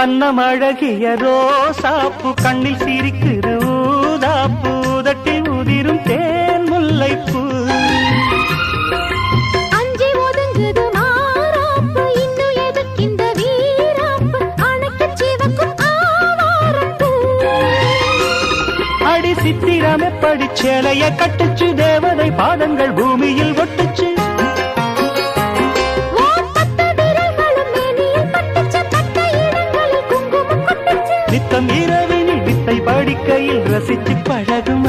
கண்ணம் அழகிய ரோசாப்பு கண்ணில் சிரிக்குது ஊதாப்பு உதட்டில் உதிரும் தேன் முல்லைப்பூ அஞ்சி ஒதுங்குது மாறாப்பு இன்னும் எதுக்கிந்த வீராப்பு அணைக்கு சிவக்கும் ஆவாரப்பூ அடி சித்திரமே படிச்சேலைய கட்டுச்சு தேவதை பாதங்கள் பூமியில் ஒட்டுச்சு நித்தம் இரவினில் வித்தை படிக்கையில் ரசிச்சு பழகும்